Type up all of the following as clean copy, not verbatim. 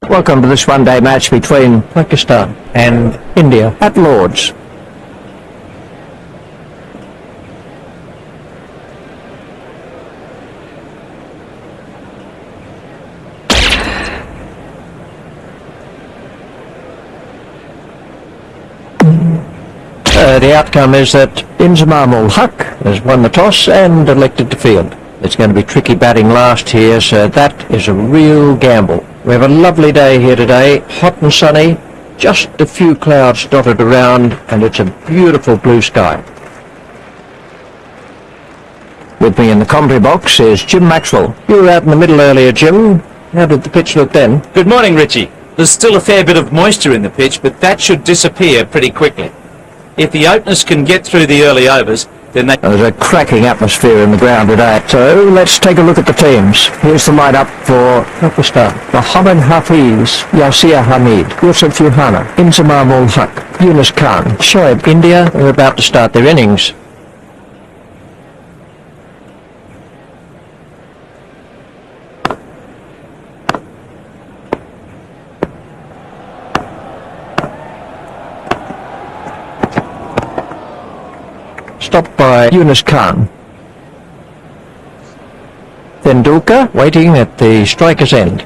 Welcome to this one-day match between Pakistan and India at Lord's. The outcome is that Inzamam ul Haq has won the toss and elected to field. It's going to be tricky batting last here, so that is a real gamble. We have a lovely day here today, hot and sunny, just a few clouds dotted around, and it's a beautiful blue sky. With me in the commentary box is Jim Maxwell. You were out in the middle earlier, Jim. How did the pitch look then? Good morning, Richie. There's still a fair bit of moisture in the pitch, but that should disappear pretty quickly. If the openers can get through the early overs, then they... There's a cracking atmosphere in the ground today. So let's take a look at the teams. Here's the lineup for Pakistan. Mohammad Hafiz, Yasir Hamid, Yusuf Yohana, Inzamam ul Haq, Yunus Khan, Shoaib. India are about to start their innings. Stopped by Yunus Khan. Tendulkar waiting at the striker's end.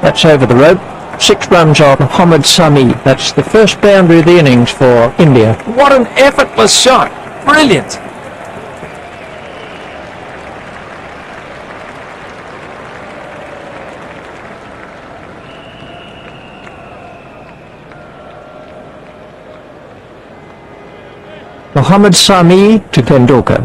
That's over the rope. 6 runs off Mohammad Sami. That's the first boundary of the innings for India. What an effortless shot! Brilliant! Mohammad Sami to Tendulkar.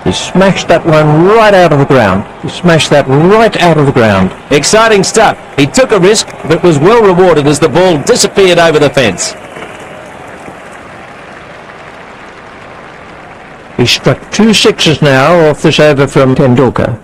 He smashed that one right out of the ground. He smashed that right out of the ground. Exciting stuff. He took a risk, but was well rewarded as the ball disappeared over the fence. He struck 2 sixes now off this over from Tendulkar.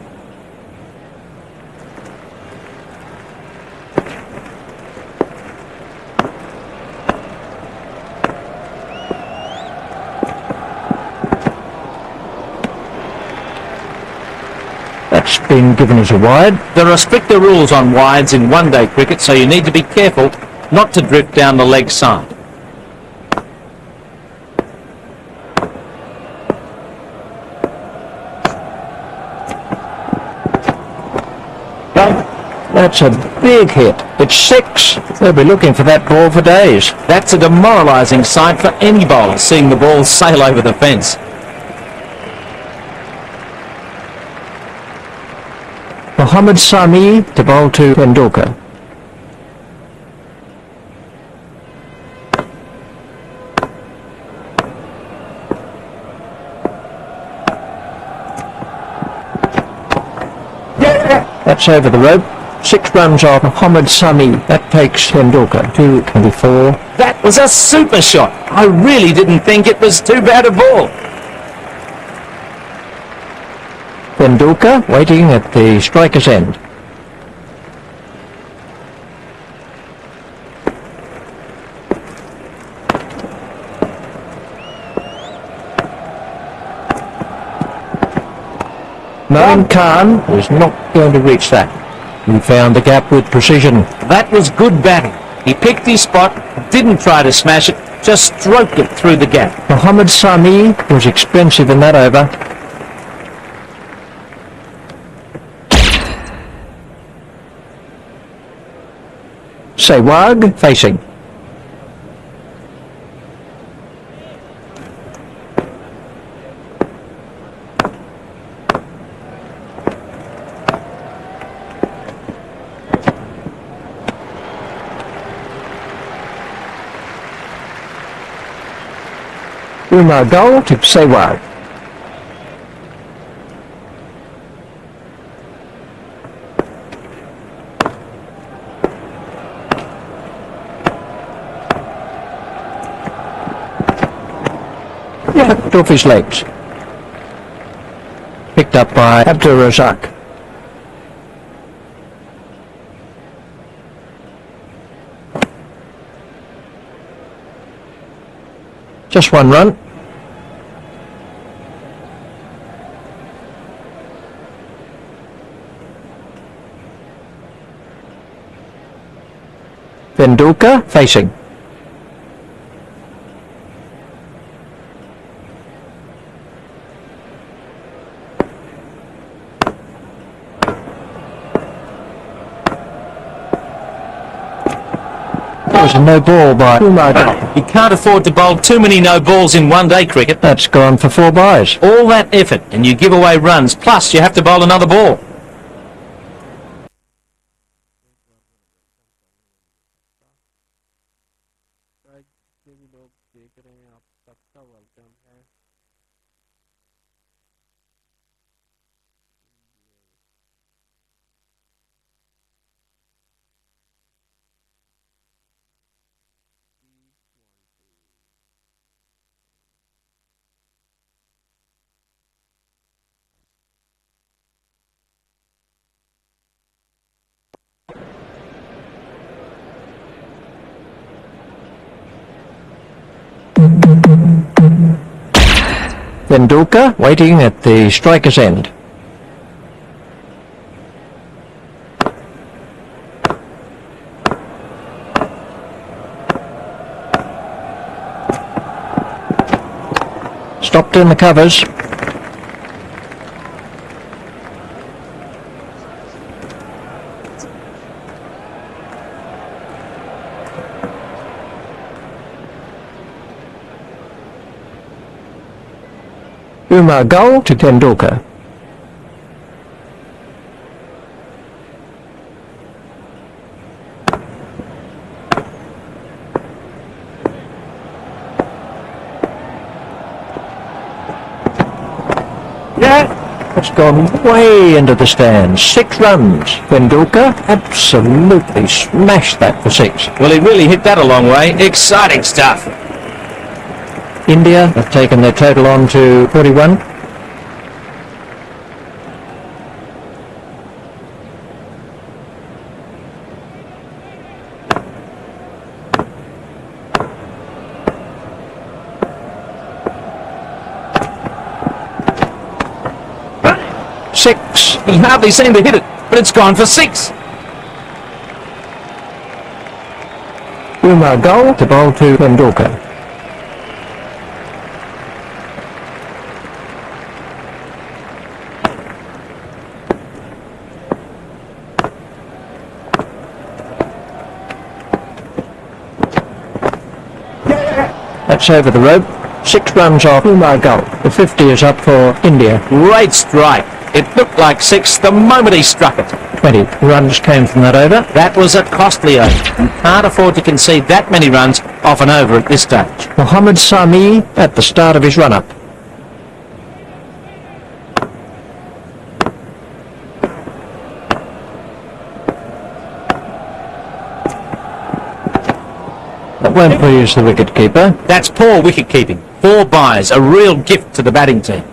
That's been given as a wide. There are stricter rules on wides in one-day cricket, so you need to be careful not to drift down the leg side. That's a big hit. It's 6. They'll be looking for that ball for days. That's a demoralising sight for any bowler, seeing the ball sail over the fence. Mohammad Sami to bowl to Tendulkar. That's over the rope. 6 runs off Mohammad Sami. That takes Tendulkar to 24. That was a super shot. I really didn't think it was too bad a ball. Tendulkar waiting at the striker's end. Naim Khan is not going to reach that. He found the gap with precision. That was good batting. He picked his spot, didn't try to smash it, just stroked it through the gap. Mohammad Sami was expensive in that over. Sehwag facing. Umar Gul to Sehwag. Tucked off his legs. Picked up by Abdur Razak. Just one run. Tendulkar facing. That was a no ball by Umar Gul. You can't afford to bowl too many no balls in one-day cricket. That's gone for 4 byes. All that effort and you give away runs, plus you have to bowl another ball. Tendulkar waiting at the striker's end. Stopped in the covers. Umar Gul to Tendulkar. It's gone way into the stands. 6 runs. Tendulkar absolutely smashed that for 6. Well, he really hit that a long way. Exciting stuff. India have taken their total on to 41. Six. He hardly seemed to hit it, but it's gone for 6. Umar Gul to bowl to Tendulkar. That's over the rope. 6 runs off Umar Gul. The 50 is up for India. Great strike. It looked like 6 the moment he struck it. 20 runs came from that over. That was a costly over. You can't afford to concede that many runs off an over at this stage. Mohammad Sami at the start of his run-up. That won't please the wicket-keeper. That's poor wicket-keeping. 4 byes, a real gift to the batting team.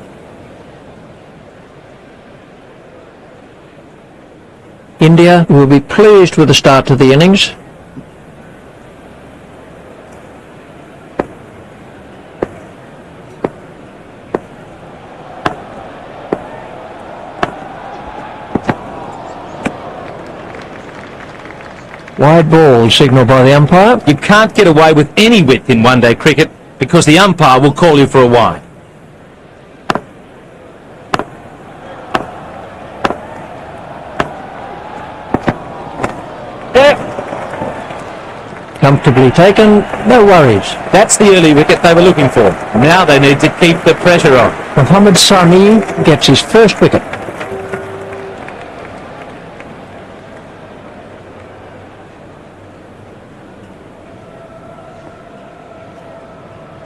India will be pleased with the start to the innings. Wide ball signalled by the umpire. You can't get away with any width in one-day cricket because the umpire will call you for a wide. Comfortably taken, no worries. That's the early wicket they were looking for. Now they need to keep the pressure on. Mohammad Sami gets his first wicket.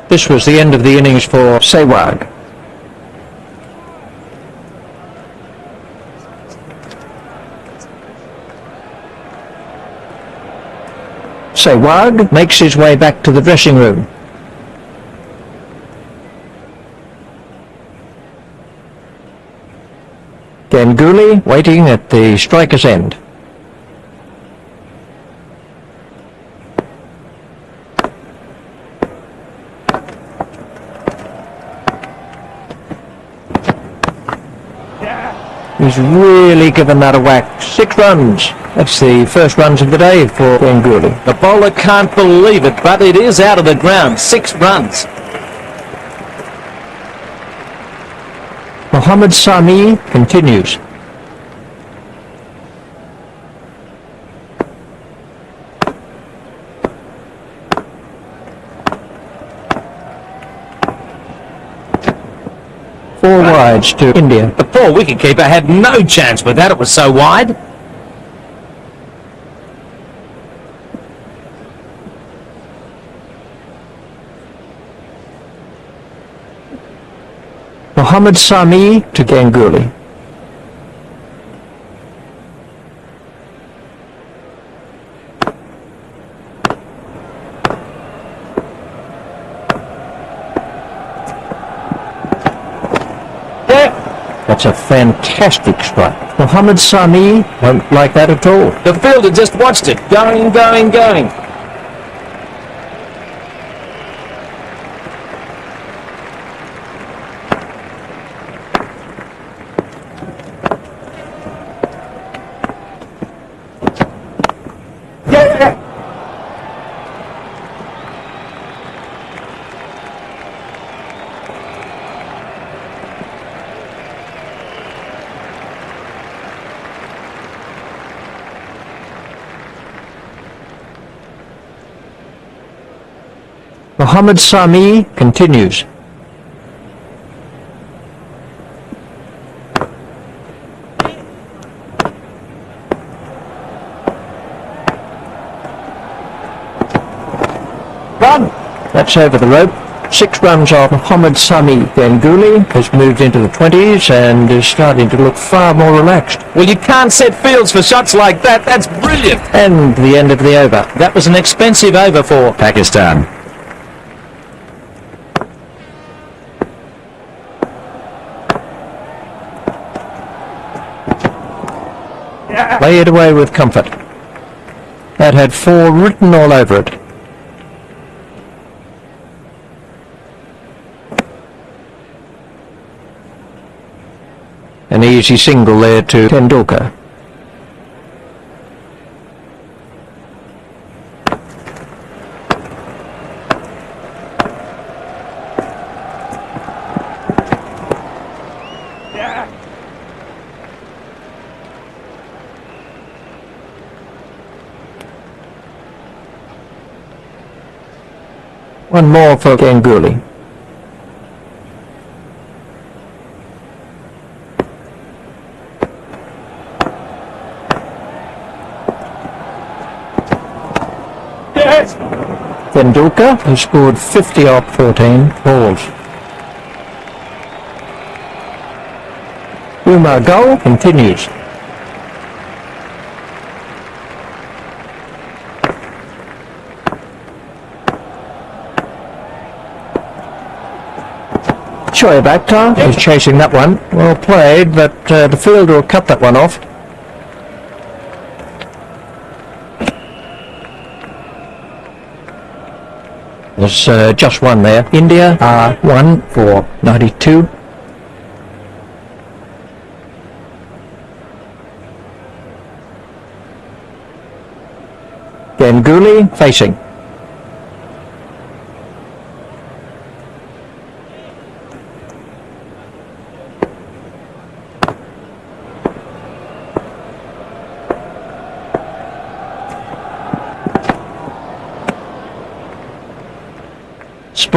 This was the end of the innings for Sehwag. Sehwag makes his way back to the dressing room. Ganguly waiting at the striker's end. He's really given that a whack. 6 runs. That's the first runs of the day for Ganguly. The bowler can't believe it, but it is out of the ground. 6 runs. Mohammad Sami continues. Four wides to India. The poor wicketkeeper had no chance with that. It was so wide. Mohammad Sami to Ganguly. That's a fantastic strike. Mohammad Sami won't like that at all. The fielder just watched it. Going, going, going. Mohammad Sami continues. Run! That's over the rope. 6 runs off Mohammad Sami. Ganguly has moved into the 20s and is starting to look far more relaxed. Well, you can't set fields for shots like that. That's brilliant. And the end of the over. That was an expensive over for Pakistan. Lay it away with comfort. That had 4 written all over it. An easy single there to Tendulkar. One more for Ganguly. Tendulkar has scored 50 off 14 balls. Umar Gul continues. Shoaib Akhtar is chasing that one. Well played, but the fielder will cut that one off. There's just one there. India are 1 for 92. Ganguly facing.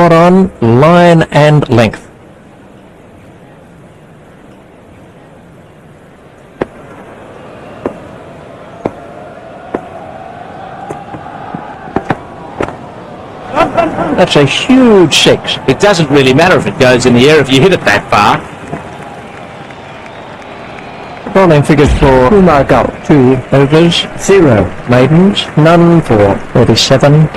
spot on line and length. That's a huge six. It doesn't really matter if it goes in the air if you hit it that far. Bowling figures for Kumar Gull. 2 overs, 0 maidens, none for 47.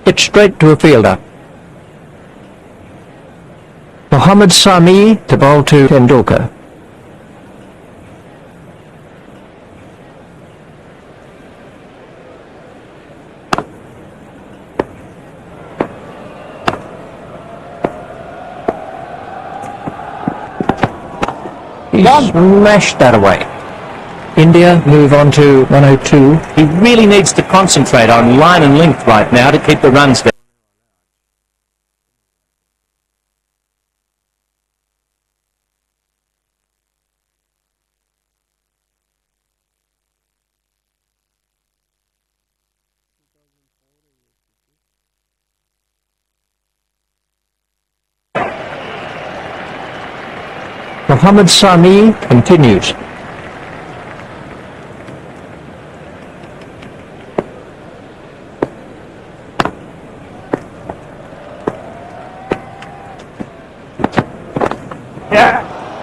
It's straight to a fielder. Mohammad Sami to bowl to Tendulkar. He smashed that away. India move on to 102. He really needs to concentrate on line and length right now to keep the runs down. Mohammad Sami continues.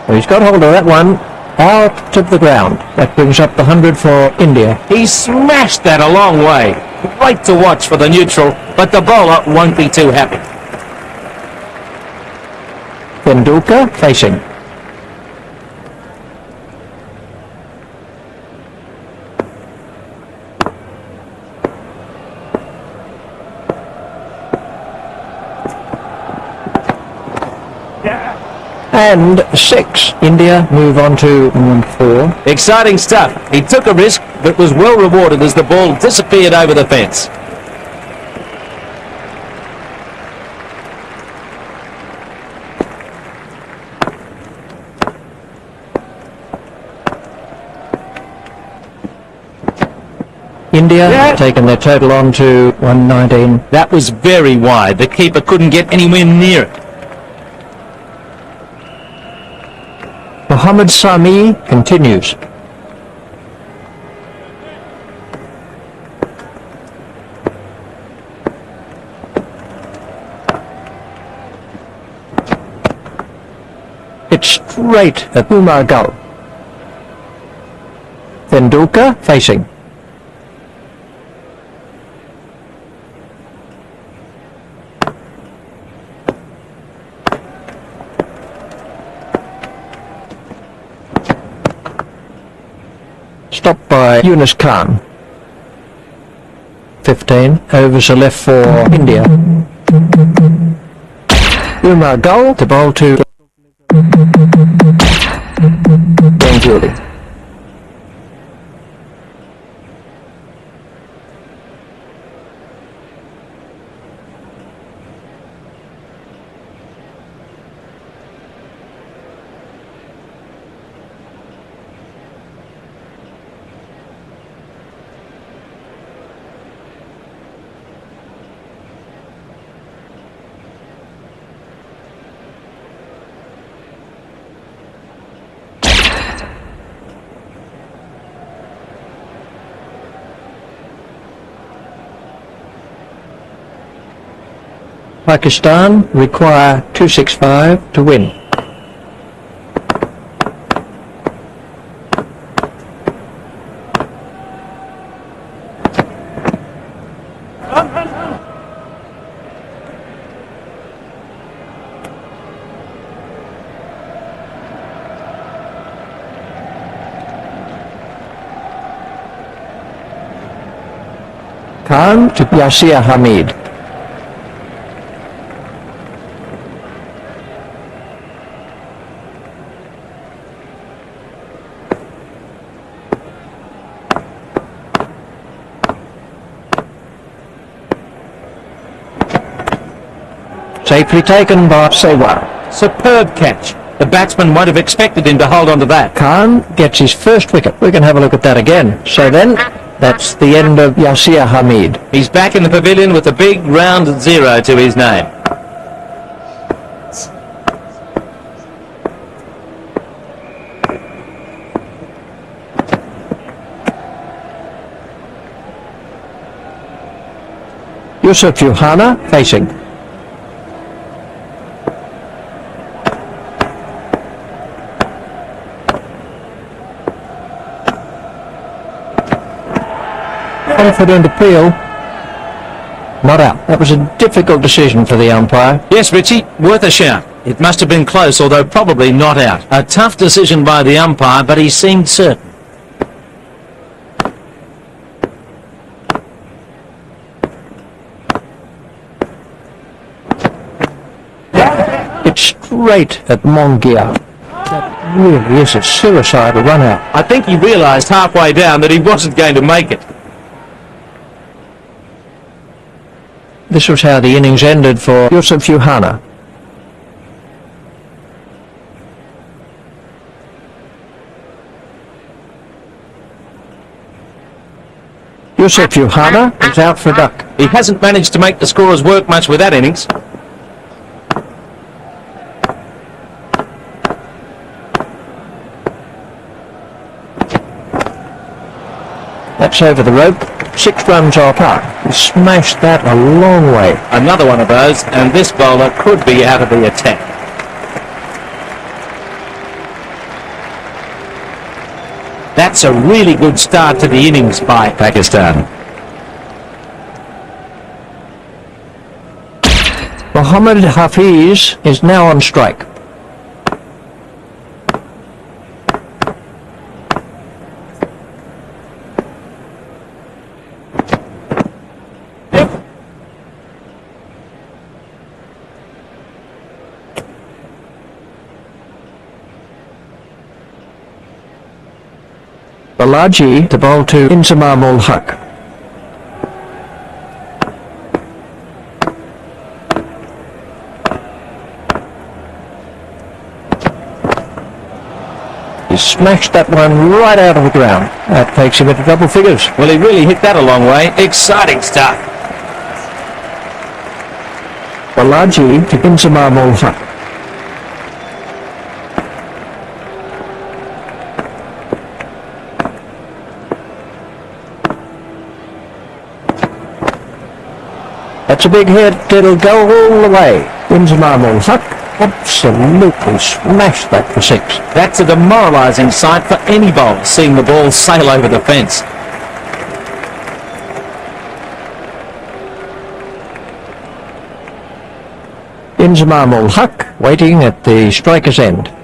Well, he's got hold of that one out of the ground. That brings up the 100 for India. He smashed that a long way. Great to watch for the neutral, but the bowler won't be too happy. Tendulkar facing. And 6. India move on to 4. Exciting stuff. He took a risk, but was well rewarded as the ball disappeared over the fence. India taking their total on to 119. That was very wide. The keeper couldn't get anywhere near it. Mohammad Sami continues. It's straight at Kumar Gull. Tendulkar facing. Stopped by Yunus Khan. 15 overs are left for India. Kumar Gull to bowl to Ganguly. Pakistan require 265 to win. Khan to Yasir Hamid. Safely taken by Sehwag. Superb catch. The batsman won't have expected him to hold on to that. Khan gets his first wicket. We can have a look at that again. So then, that's the end of Yasir Hamid. He's back in the pavilion with a big round 0 to his name. Yusuf Yohana facing. Confident appeal. Not out. That was a difficult decision for the umpire. Yes, Richie, worth a shout. It must have been close, although probably not out. A tough decision by the umpire, but he seemed certain. It's straight at Mongia. That really is a suicidal run out. I think he realised halfway down that he wasn't going to make it. This was how the innings ended for Yusuf Yohana. Yusuf Yohana is out for a duck. He hasn't managed to make the scorers work much with that innings. That's over the rope. 6 runs off par. He smashed that a long way. Another one of those, and this bowler could be out of the attack. That's a really good start to the innings by Pakistan. Mohammad Hafiz is now on strike. Balaji to bowl to Inzamam ul Haq. He smashed that one right out of the ground. That takes him into double figures. Well, he really hit that a long way. Exciting stuff. Balaji to Inzamam ul Haq. That's a big hit. It'll go all the way. Inzamam ul Haq absolutely smashed that for 6. That's a demoralising sight for any bowler, seeing the ball sail over the fence. Inzamam ul Haq waiting at the striker's end.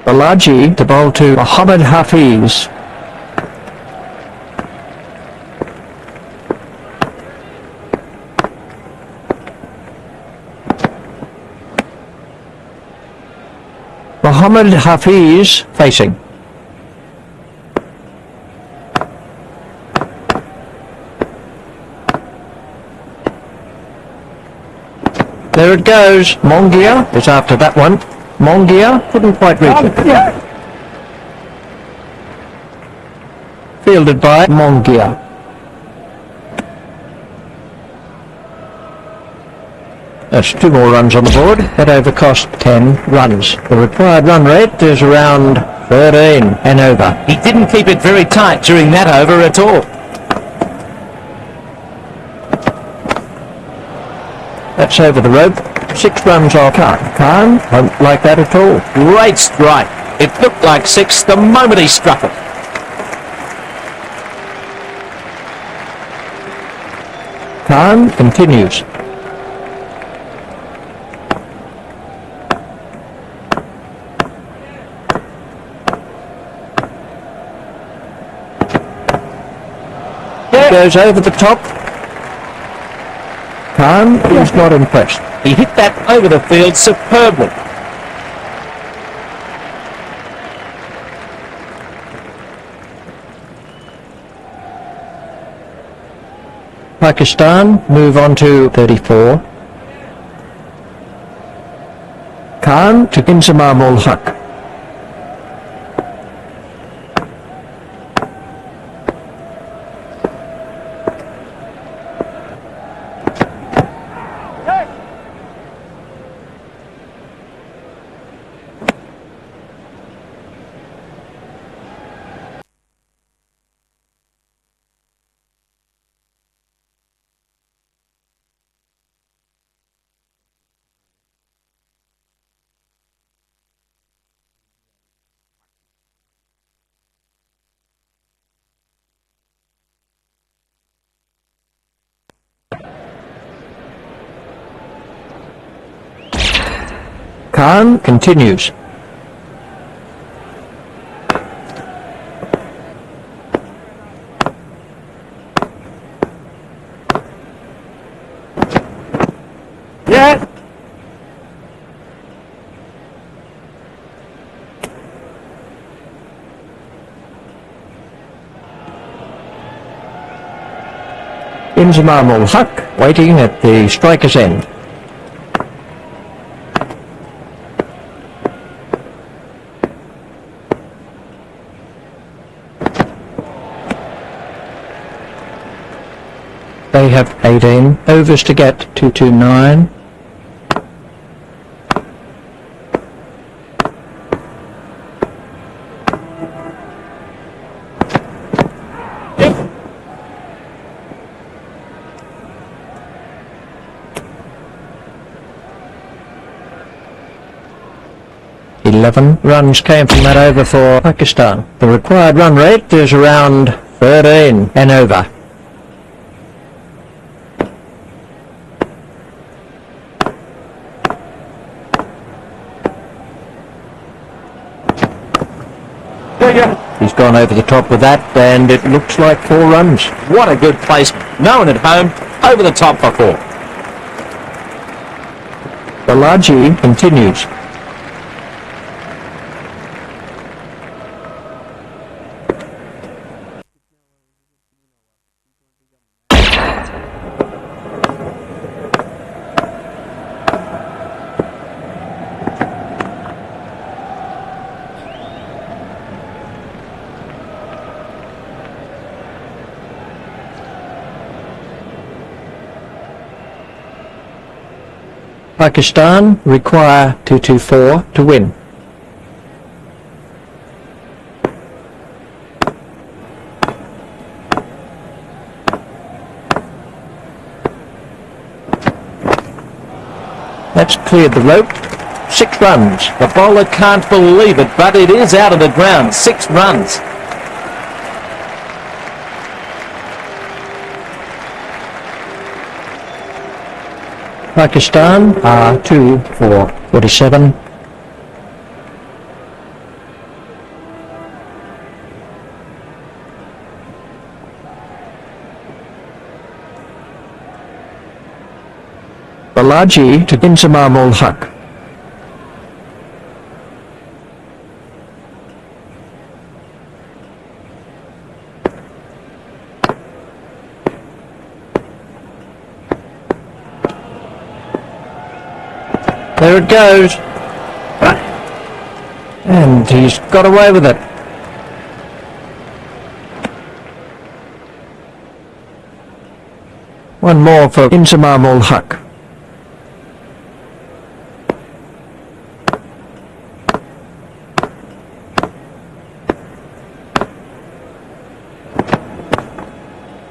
Balaji to bowl to Mohammad Hafiz. Mohammad Hafiz facing. There it goes. Mongia is after that one. Mongia couldn't quite reach it. Fielded by Mongia. That's 2 more runs on the board. That over cost 10 runs. The required run rate is around 13 and over. He didn't keep it very tight during that over at all. That's over the rope. 6 runs off Khan. Khan won't like that at all. Great strike. It looked like 6 the moment he struck it. Khan continues. goes over the top. Khan is not impressed. He hit that over the field superbly. Pakistan move on to 34. Khan to Inzamam ul Haq. Khan continues. Yeah. Inzamam ul Haq waiting at the striker's end. They have 18 overs to get 229. Eleven runs came from that over for Pakistan. The required run rate is around 13 and over. He's gone over the top with that, and it looks like 4 runs. What a good placement. No one at home. Over the top for 4. Balaji continues. Pakistan require 224 to win. That's cleared the rope. 6 runs. The bowler can't believe it, but it is out of the ground. 6 runs. Pakistan are 2 for 47. Balaji to Inzamam ul Haq. There it goes. And he's got away with it. One more for Inzamam ul Haq.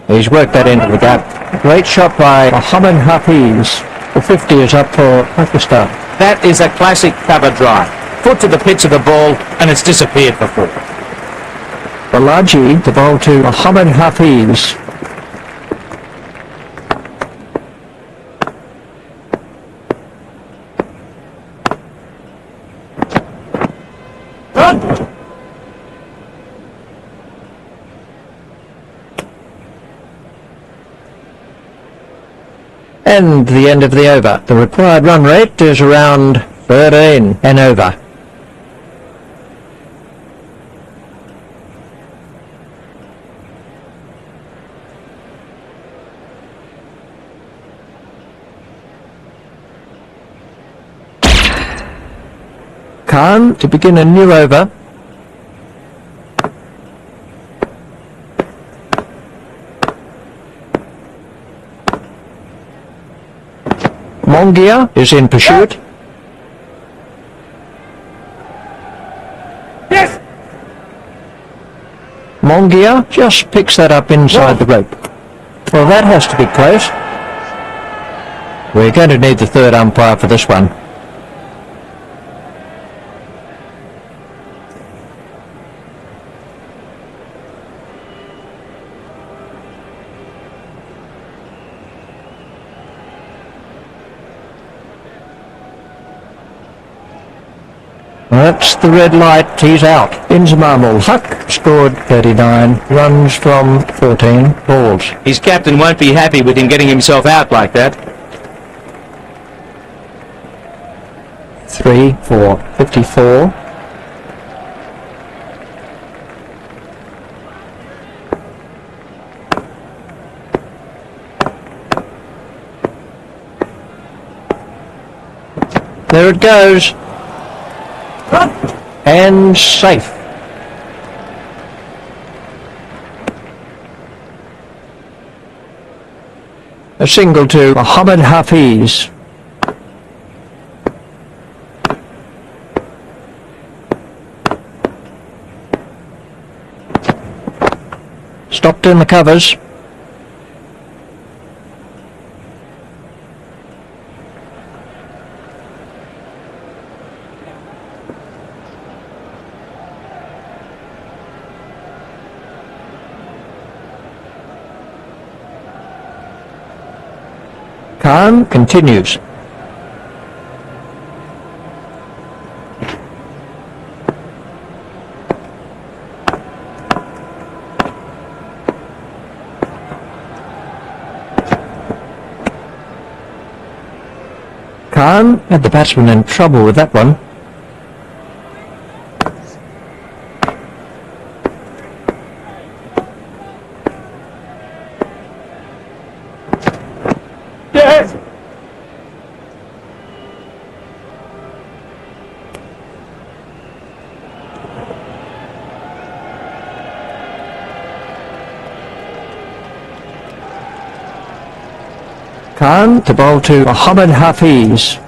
He's worked that into the gap. Great shot by Mohammad Hafiz. The 50 is up for Pakistan. That is a classic cover drive. Foot to the pitch of the ball, and it's disappeared for 4. Balaji, the ball to Mohammad Hafiz. And the end of the over. The required run rate is around 13 and over. Khan to begin a new over. Mongia is in pursuit. Yes! Mongia just picks that up inside the rope. Well, that has to be close. We're going to need the third umpire for this one. That's the red light, he's out. Inzamam ul Haq scored 39 runs from 14 balls. His captain won't be happy with him getting himself out like that. 3 for 54. There it goes. And safe. A single to Mohammad Hafiz. Stopped in the covers. Khan continues. Khan had the batsman in trouble with that one. Yes! Khan to bowl to Mohammad Hafiz.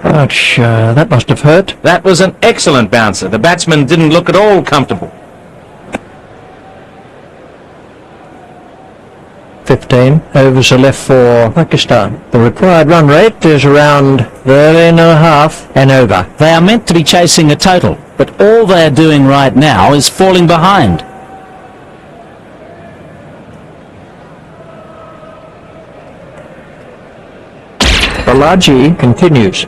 Ouch, that must have hurt. That was an excellent bouncer. The batsman didn't look at all comfortable. 15 overs are left for Pakistan. The required run rate is around 13.5 and over. They are meant to be chasing a total, but all they're doing right now is falling behind. Balaji continues.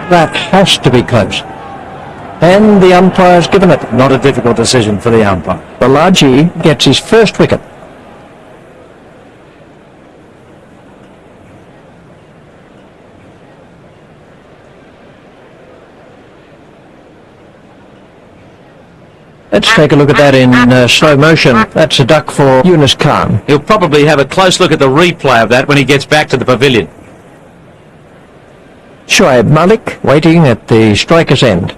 That has to be close. And the umpire's given it. Not a difficult decision for the umpire. Balaji gets his first wicket. Let's take a look at that in slow motion. That's a duck for Yunus Khan. He'll probably have a close look at the replay of that when he gets back to the pavilion. Shoaib Malik waiting at the striker's end.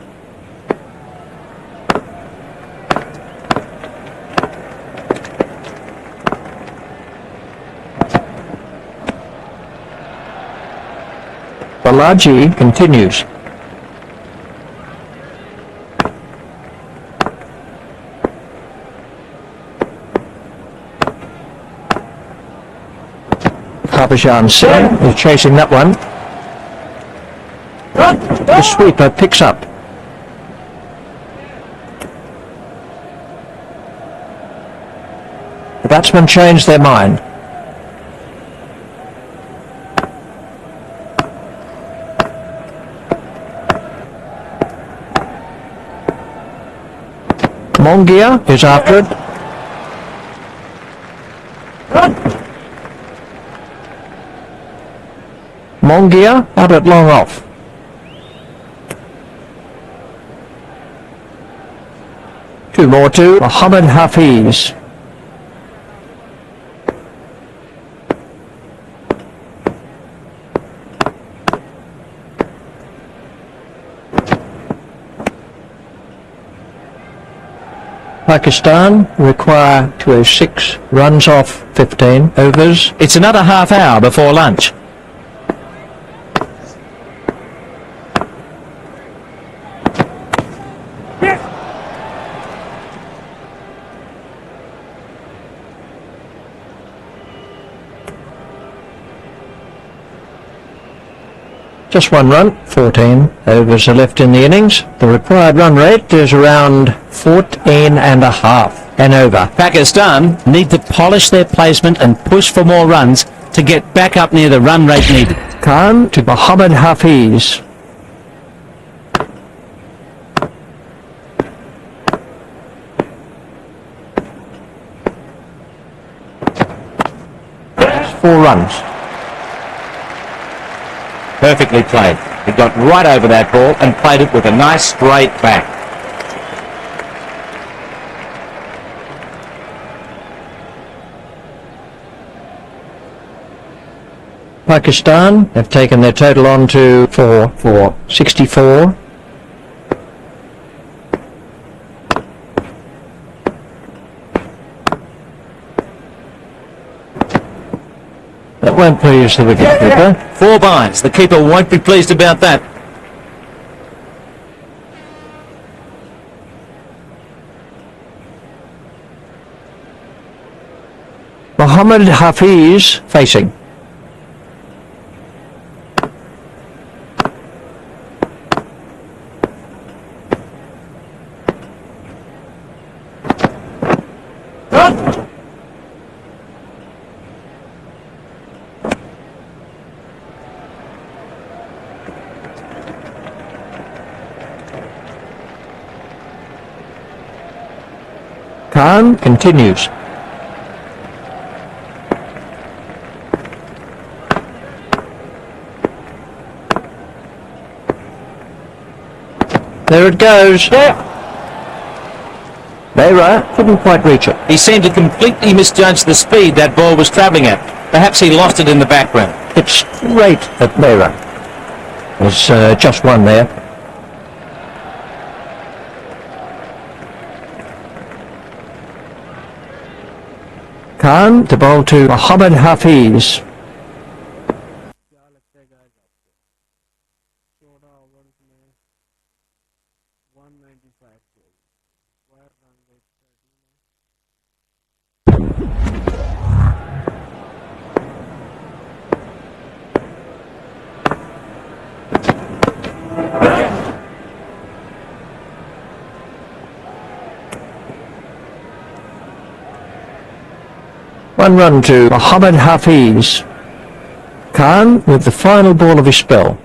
Balaji continues. Harbhajan Singh is chasing that one. The sweeper picks up. The batsmen changed their mind. Mongia is after it. Mongia out at long off. Two more to Mohammad Hafiz. Pakistan require to have 6 runs off 15 overs. It's another half hour before lunch. Just 1 run, 14 overs are left in the innings. The required run rate is around 14 and a half and over. Pakistan need to polish their placement and push for more runs to get back up near the run rate needed. Khan to Mohammad Hafiz. That's 4 runs. Perfectly played. He got right over that ball and played it with a nice straight back. Pakistan have taken their total on to 4 for 64. That won't please the wicketkeeper. 4 byes. The keeper won't be pleased about that. Mohammad Hafiz facing. Khan continues. There it goes. Mehra couldn't quite reach it. He seemed to completely misjudge the speed that ball was travelling at. Perhaps he lost it in the background. It's straight at Mehra. There's just one there. Khan, the ball to Mohammad Hafiz. One run to Mohammad Hafiz. Khan with the final ball of his spell.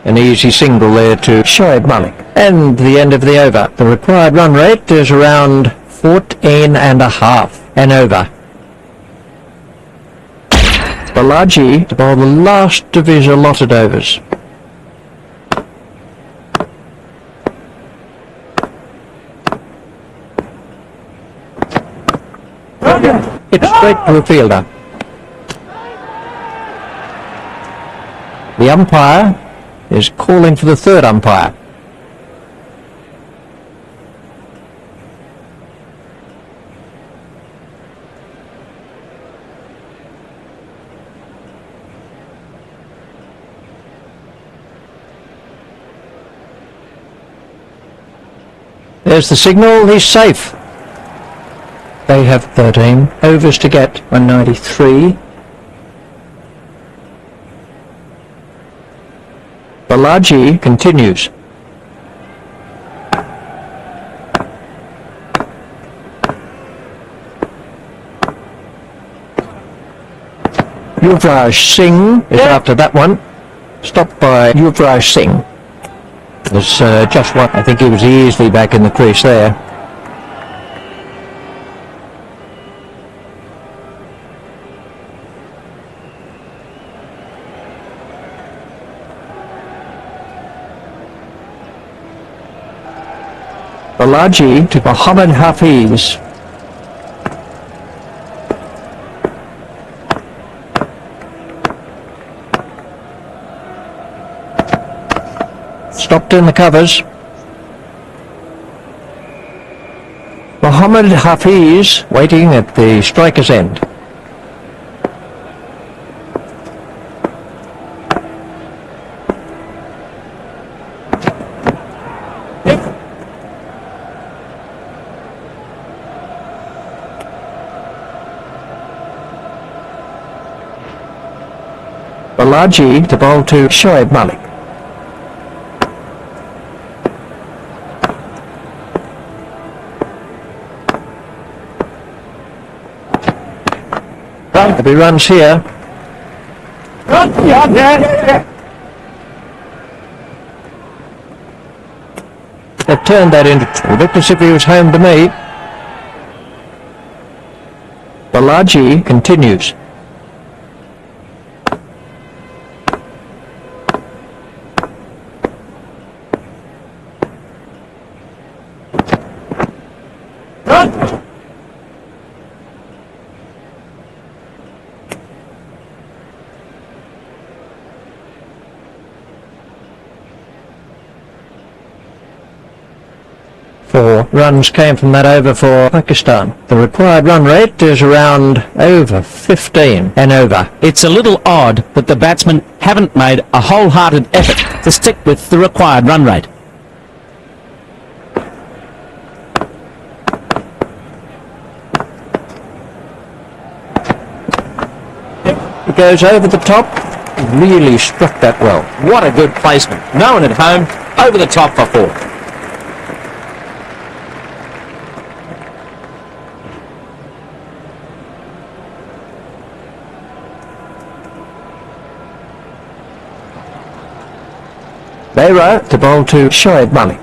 An easy single there to Shoaib Malik. And the end of the over. The required run rate is around 14 and a half and over. Balaji to bowl the last of his allotted overs. It's straight to the fielder. The umpire is calling for the third umpire. There's the signal, he's safe. They have 13 overs to get, 193. Balaji continues. Yuvraj Singh is after that one. Stopped by Yuvraj Singh. There's just one. I think he was easily back in the crease there. Balaji to Mohammad Hafiz. Stopped in the covers. Mohammad Hafiz waiting at the striker's end. Balaji to bowl to Shoaib Malik. There'll be runs here. They've turned that into a bit as if he was home to me. Balaji continues. Four runs came from that over for Pakistan. The required run rate is around over 15 and over. It's a little odd that the batsmen haven't made a wholehearted effort to stick with the required run rate. He goes over the top, really struck that well. What a good placement. No one at home, over the top for 4. Behra to bowl to Shoaib Malik.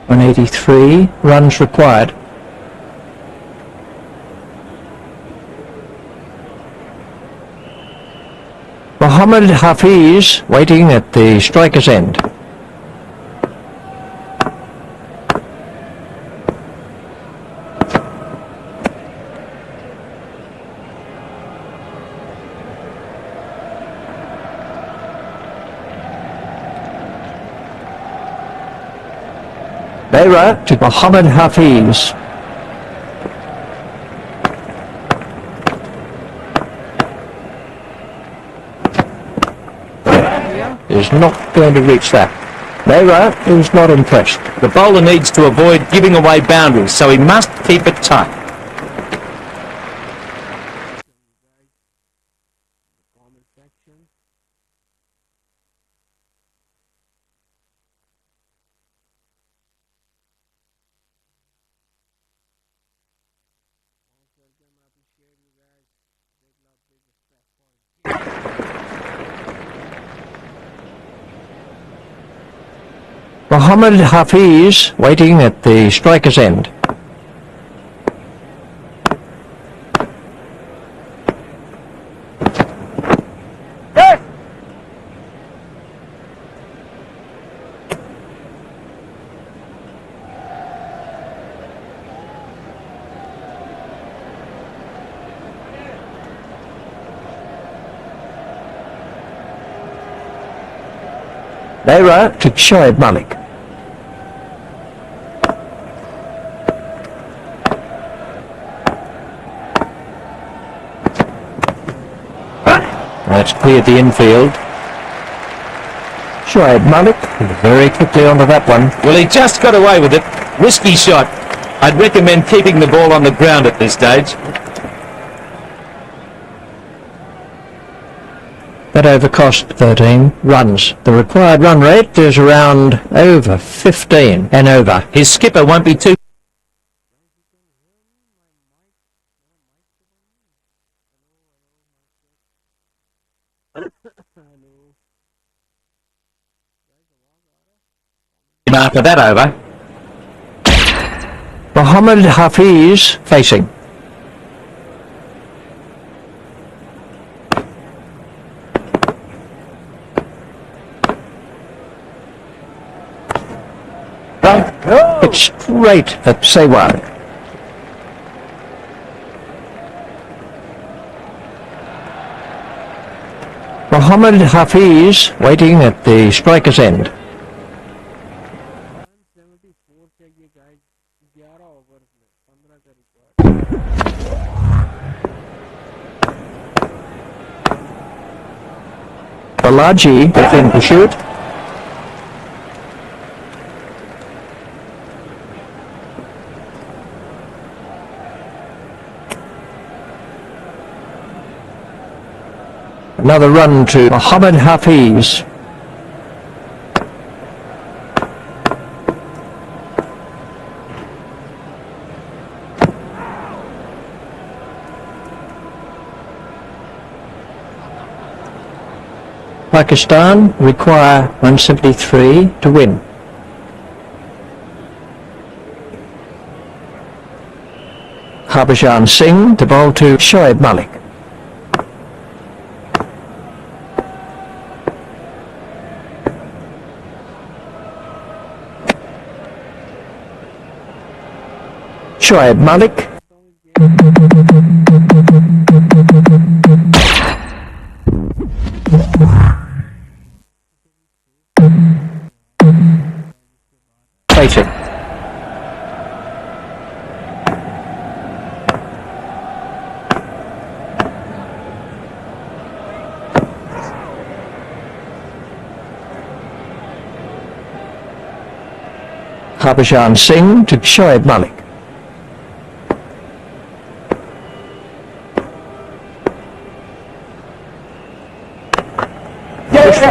.183 runs required. Mohammad Hafiz waiting at the striker's end. Behra to Mohammad Hafiz. Is not going to reach that. Behra is not impressed. The bowler needs to avoid giving away boundaries, so he must keep it tight. Mohammad Hafiz waiting at the striker's end. Behra to Shoaib Malik. That's cleared the infield. Shoaib Malik very quickly onto that one. Well, he just got away with it. Risky shot. I'd recommend keeping the ball on the ground at this stage. That over cost 13 runs. The required run rate is around over 15 and over. His skipper won't be too... after that over. Mohammad Hafiz facing. It's straight at Sehwag. Mohammad Hafiz waiting at the striker's end. Balaji within pursuit. Another run to Mohammad Hafiz. Pakistan require 173 to win. Harbhajan Singh to bowl to Shoaib Malik. Shoaib Malik. Facing. Harbhajan Singh to Shoaib Malik.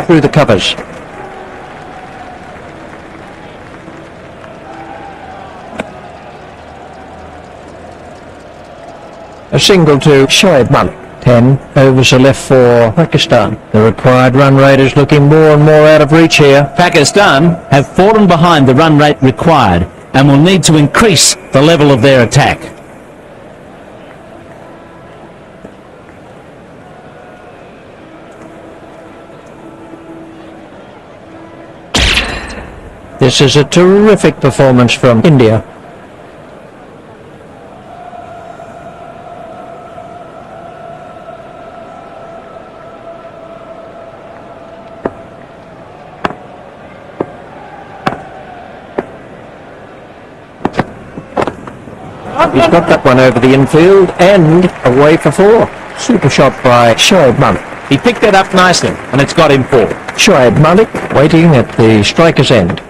Through the covers. A single to Shoaib Malik. 10 overs are left for Pakistan. The required run rate is looking more and more out of reach here. Pakistan have fallen behind the run rate required and will need to increase the level of their attack. This is a terrific performance from India. He's got that one over the infield and away for 4. Super shot by Shoaib Malik. He picked that up nicely, and it's got him 4. Shoaib Malik waiting at the striker's end.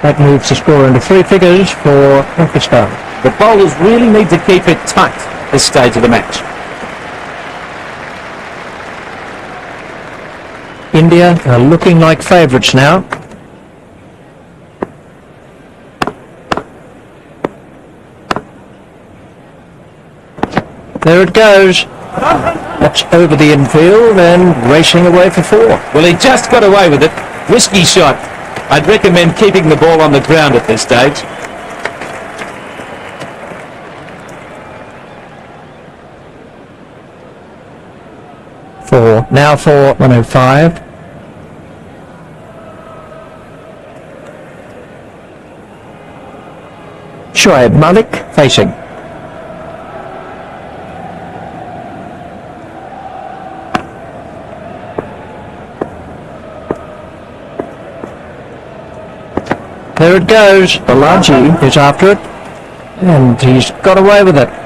That moves the score into 3 figures for Pakistan. The bowlers really need to keep it tight at this stage of the match. India are looking like favourites now. There it goes. That's over the infield and racing away for 4. Well, he just got away with it. Risky shot. I'd recommend keeping the ball on the ground at this stage. Now for 105. Shoaib Malik facing. There it goes. Balaji is after it, and he's got away with it.